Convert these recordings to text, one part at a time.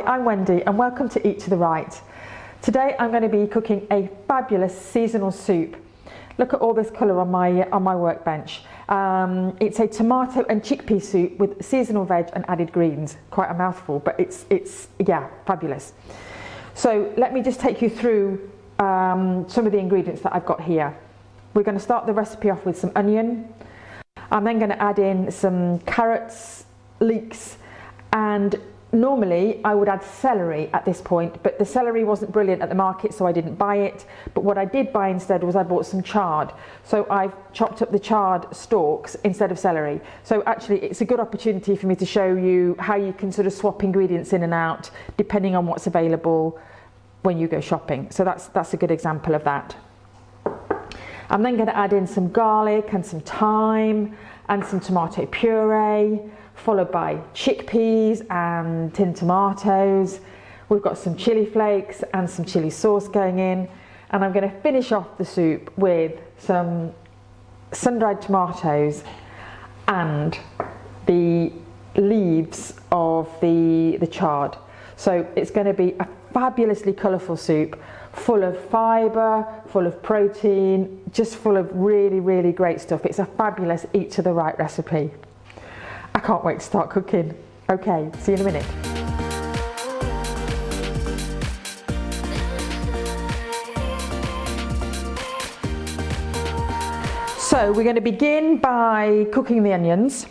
I'm Wendy and welcome to Eat to the Right. Today I'm going to be cooking a fabulous seasonal soup. Look at all this colour on my workbench. It's a tomato and chickpea soup with seasonal veg and added greens. Quite a mouthful, but it's yeah, fabulous. So let me just take you through some of the ingredients that I've got here. We're going to start the recipe off with some onion. I'm then going to add in some carrots, leeks, and normally I would add celery at this point, but the celery wasn't brilliant at the market, so I didn't buy it. But what I did buy instead was I bought some chard. So I've chopped up the chard stalks instead of celery. So actually it's a good opportunity for me to show you how you can sort of swap ingredients in and out depending on what's available when you go shopping. So that's a good example of that. I'm then going to add in some garlic and some thyme and some tomato puree, followed by chickpeas and tinned tomatoes. We've got some chili flakes and some chili sauce going in, and I'm going to finish off the soup with some sun-dried tomatoes and the leaves of the chard. So it's going to be a fabulously colourful soup, full of fibre, full of protein, just full of really, really great stuff. It's a fabulous Eat to the Right recipe. I can't wait to start cooking. Okay, see you in a minute. So we're going to begin by cooking the onions.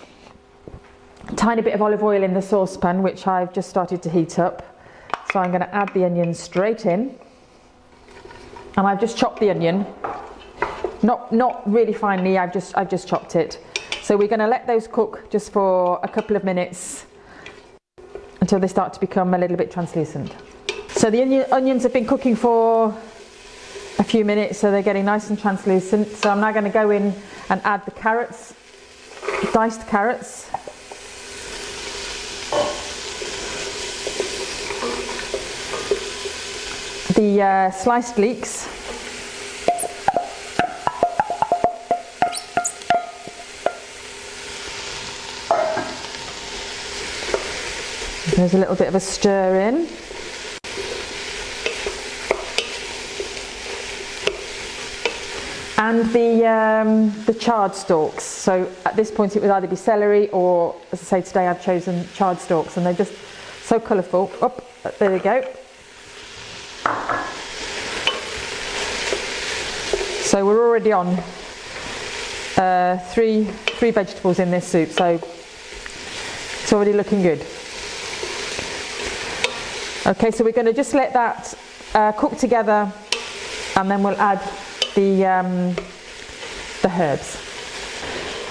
A tiny bit of olive oil in the saucepan, which I've just started to heat up. So I'm going to add the onions straight in. And I've just chopped the onion. Not really finely, I've just chopped it. So we're going to let those cook just for a couple of minutes until they start to become a little bit translucent. So the onions have been cooking for a few minutes, so they're getting nice and translucent. So I'm now going to go in and add the carrots, diced carrots. The sliced leeks. There's a little bit of a stir in. And the chard stalks. So at this point it would either be celery or, as I say, today I've chosen chard stalks, and they're just so colourful. Oh, there we go. So we're already on three vegetables in this soup, so it's already looking good. Okay, so we're going to just let that cook together, and then we'll add the herbs.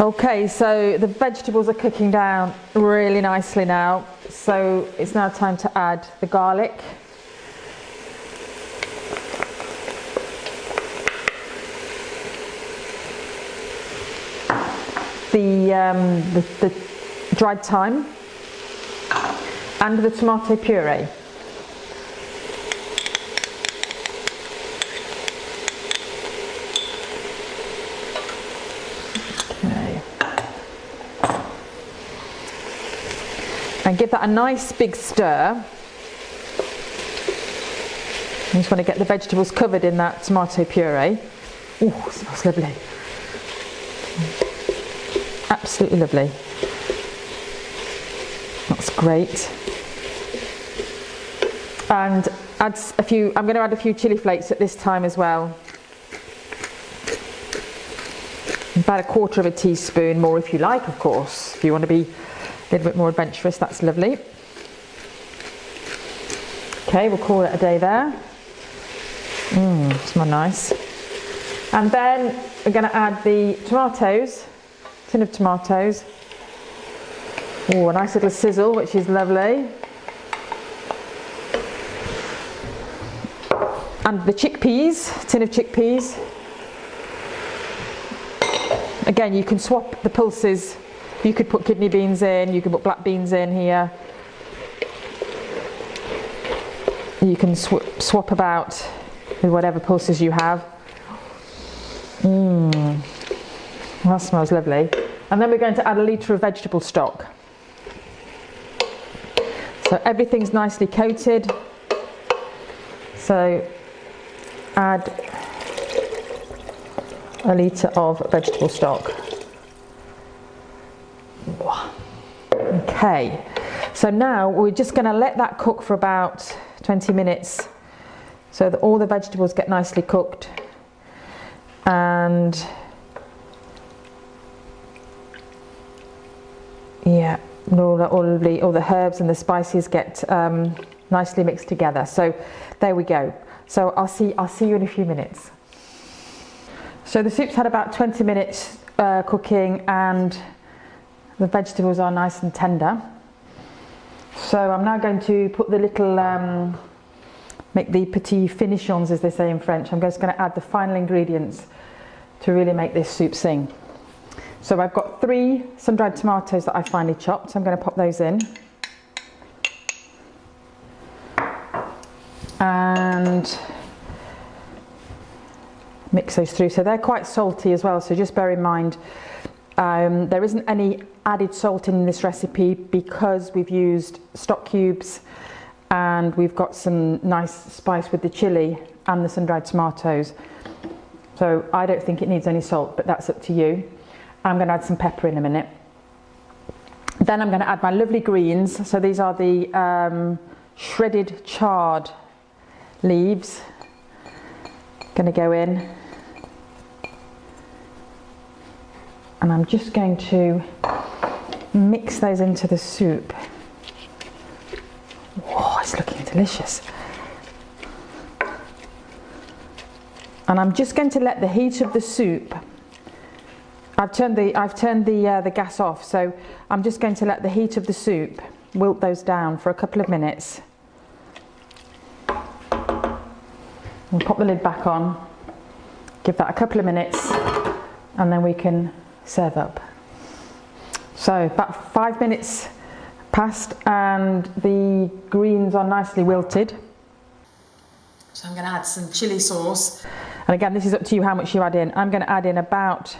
Okay, so the vegetables are cooking down really nicely now, so it's now time to add the garlic. The dried thyme and the tomato puree. Okay. And give that a nice big stir. I just want to get the vegetables covered in that tomato puree. Oh, it smells lovely. Absolutely lovely. That's great. And I'm going to add a few chili flakes at this time as well. About 1/4 teaspoon, more if you like, of course. If you want to be a little bit more adventurous, that's lovely. Okay, we'll call it a day there. Smells nice. And then we're going to add the tomatoes. Tin of tomatoes. Oh, a nice little sizzle, which is lovely. And the chickpeas, tin of chickpeas. Again, you can swap the pulses. You could put kidney beans in, you could put black beans in here. You can swap about with whatever pulses you have. That smells lovely. And then we're going to add 1 litre of vegetable stock. So So everything's nicely coated. So add a litre of vegetable stock. Okay, so now we're just going to let that cook for about 20 minutes so that all the vegetables get nicely cooked and yeah, all the herbs and the spices get nicely mixed together. So there we go. So I'll see you in a few minutes. So the soup's had about 20 minutes cooking and the vegetables are nice and tender. So I'm now going to put the little, make the petit finitions as they say in French. I'm just going to add the final ingredients to really make this soup sing. So I've got 3 sun-dried tomatoes that I finely chopped. So I'm going to pop those in. And mix those through. So they're quite salty as well, so just bear in mind there isn't any added salt in this recipe because we've used stock cubes and we've got some nice spice with the chilli and the sun-dried tomatoes. So I don't think it needs any salt, but that's up to you. I'm going to add some pepper in a minute. Then I'm going to add my lovely greens. So these are the shredded chard leaves. Going to go in. And I'm just going to mix those into the soup. Oh, it's looking delicious. And I'm just going to let the heat of the soup, I've turned the gas off, so I'm just going to let the heat of the soup wilt those down for a couple of minutes. And pop the lid back on, give that a couple of minutes, and then we can serve up. So about 5 minutes passed and the greens are nicely wilted. So I'm going to add some chilli sauce. And again, this is up to you how much you add in. I'm going to add in about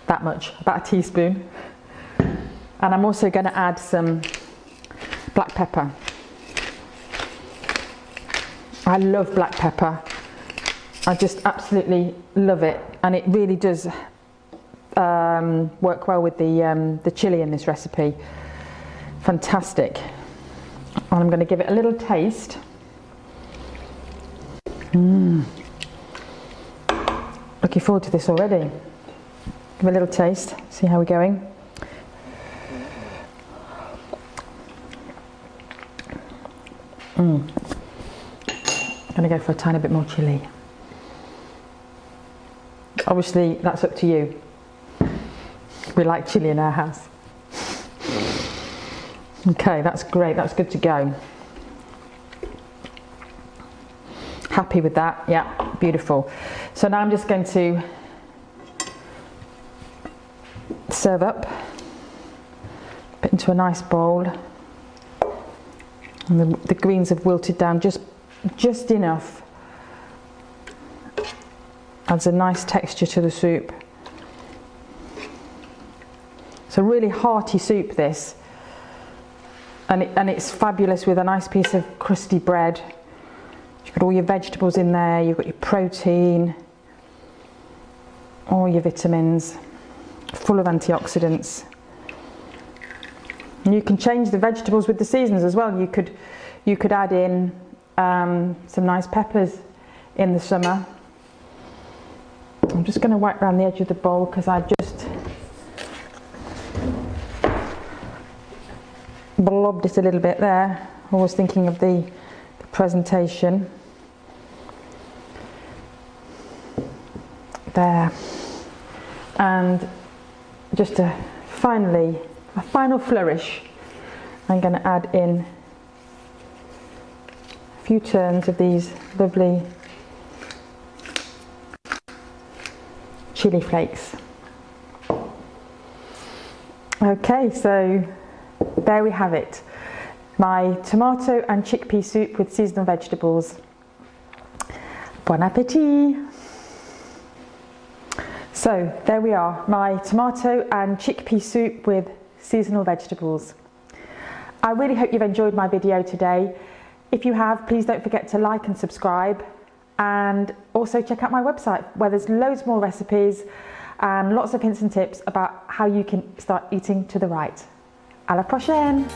that much, about a teaspoon. And I'm also going to add some black pepper. I love black pepper. I just absolutely love it. And it really does work well with the chilli in this recipe. Fantastic. And I'm going to give it a little taste. Looking forward to this already. Give it a little taste, see how we're going. I'm going to go for a tiny bit more chilli. Obviously, that's up to you. We like chilli in our house. Okay, that's great, that's good to go. Happy with that, yeah, beautiful. So now I'm just going to serve up, put into a nice bowl. And the greens have wilted down just enough. Adds a nice texture to the soup. It's a really hearty soup, this. And it's fabulous with a nice piece of crusty bread. You've got all your vegetables in there, you've got your protein, all your vitamins, full of antioxidants. And you can change the vegetables with the seasons as well. You could add in some nice peppers in the summer. I'm just going to wipe around the edge of the bowl because I just blobbed it a little bit there. I was thinking of the presentation. There. And just a final flourish, I'm going to add in a few turns of these lovely chili flakes. Okay, so there we have it. My tomato and chickpea soup with seasonal vegetables. Bon appetit! So there we are, my tomato and chickpea soup with seasonal vegetables. I really hope you've enjoyed my video today. If you have, please don't forget to like and subscribe, and also check out my website where there's loads more recipes and lots of hints and tips about how you can start eating to the right. À la prochaine!